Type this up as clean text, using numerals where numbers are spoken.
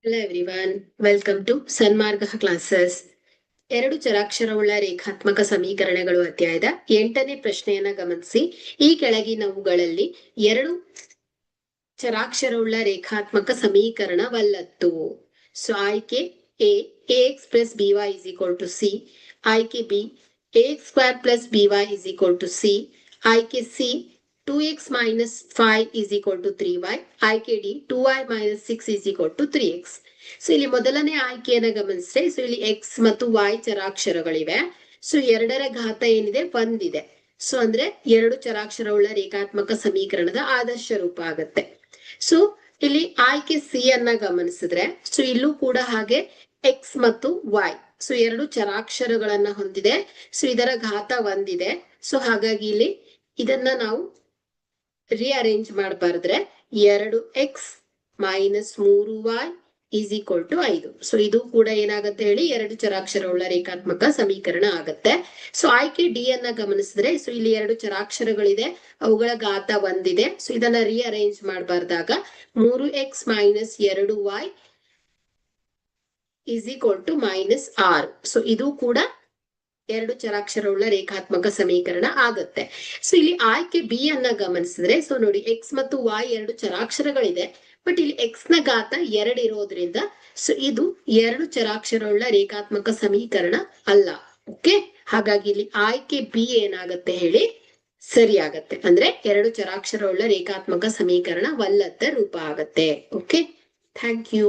Hello everyone, welcome to Sanmarga classes. ಎರಡು ಚರಾಕ್ಷರವುಳ್ಳ ರೇಖಾತ್ಮಕ ಸಮೀಕರಣಗಳು ಅಧ್ಯಾಯದ 8ನೇ ಪ್ರಶ್ನೆಯನ್ನ ಗಮನಿಸಿ. ಈ ಕೆಳಗಿನವುಗಳಲ್ಲಿ ಎರಡು ಚರಾಕ್ಷರವುಳ್ಳ ರೇಖಾತ್ಮಕ ಸಮೀಕರಣವಲ್ಲದ್ದು. ಸೊ ಆಯ್ಕೆ A ax plus by is equal to c, ಆಯ್ಕೆ B ax square plus by is equal to c, ಆಯ್ಕೆ C 2x minus 5 is equal to 3y, ಆಯ್ಕೆ D 2y minus 6 is equal to 3x. So ಇಲ್ಲಿ ಮೊದಲನೇ ಆಯ್ಕೆಯನ್ನ ಗಮನಿಸಿದ್ರೆ, so ಇಲ್ಲಿ x ಮತ್ತು y ಚರಾಕ್ಷರಗಳಿವೆ. So ಎರಡರ ಘಾತ ಏನಿದೆ ಒಂದಿದೆ. ಸೊ ಅಂದ್ರೆ ಎರಡು ಚರಾಕ್ಷರವುಳ್ಳ ರೇಖಾತ್ಮಕ ಸಮೀಕರಣದ ಆದರ್ಶ ರೂಪ ಆಗತ್ತೆ. ಸೊ ಇಲ್ಲಿ ಆಯ್ಕೆ ಸಿ ಅನ್ನ ಗಮನಿಸಿದ್ರೆ, ಸೊ ಇಲ್ಲೂ ಕೂಡ ಹಾಗೆ x ಮತ್ತು y ಸೊ ಎರಡು ಚರಾಕ್ಷರಗಳನ್ನ ಹೊಂದಿದೆ. ಸೊ ಇದರ ಘಾತ ಒಂದಿದೆ. ಸೊ ಹಾಗಾಗಿ ಇಲ್ಲಿ ಇದನ್ನ ನಾವು ರಿಅರೇಂಜ್ ಮಾಡಬಾರ್ದ್ರೆ 2x minus 3y is equal to 5. So ಇದು ಕೂಡ ಏನಾಗುತ್ತೆ ಹೇಳಿ, ಎರಡು ಚರಾಕ್ಷರವುಳ್ಳ ರೇಖಾತ್ಮಕ ಸಮೀಕರಣ ಆಗತ್ತೆ. ಸೊ ಆಯ್ಕೆ ಡಿ ಅನ್ನ ಗಮನಿಸಿದ್ರೆ, ಸೊ ಇಲ್ಲಿ ಎರಡು ಚರಾಕ್ಷರಗಳಿದೆ, ಅವುಗಳ ಘಾತ ಒಂದಿದೆ. ಸೊ ಇದನ್ನ ರಿಅರೇಂಜ್ ಮಾಡಬಾರ್ದಾಗ 3x minus 2y is equal to minus 6. So ಇದು ಕೂಡ ಎರಡು ಚರಾಕ್ಷರವುಳ್ಳ ರೇಖಾತ್ಮಕ ಸಮೀಕರಣ ಆಗತ್ತೆ. ಸೊ ಇಲ್ಲಿ ಆಯ್ಕೆ ಬಿ ಅನ್ನ ಗಮನಿಸಿದ್ರೆ, ಸೊ ನೋಡಿ x ಮತ್ತು y ಎರಡು ಚರಾಕ್ಷರಗಳಿದೆ, ಬಟ್ ಇಲ್ಲಿ x ನ ಘಾತ 2 ಇರೋದ್ರಿಂದ ಸೊ ಇದು ಎರಡು ಚರಾಕ್ಷರವುಳ್ಳ ರೇಖಾತ್ಮಕ ಸಮೀಕರಣ ಅಲ್ಲ. ಓಕೆ, ಹಾಗಾಗಿ ಇಲ್ಲಿ ಆಯ್ಕೆ ಬಿ ಏನಾಗತ್ತೆ ಹೇಳಿ, ಸರಿ ಆಗತ್ತೆ. ಅಂದ್ರೆ ಎರಡು ಚರಾಕ್ಷರವುಳ್ಳ ರೇಖಾತ್ಮಕ ಸಮೀಕರಣವಲ್ಲದ ರೂಪ ಆಗತ್ತೆ. Okay, thank you.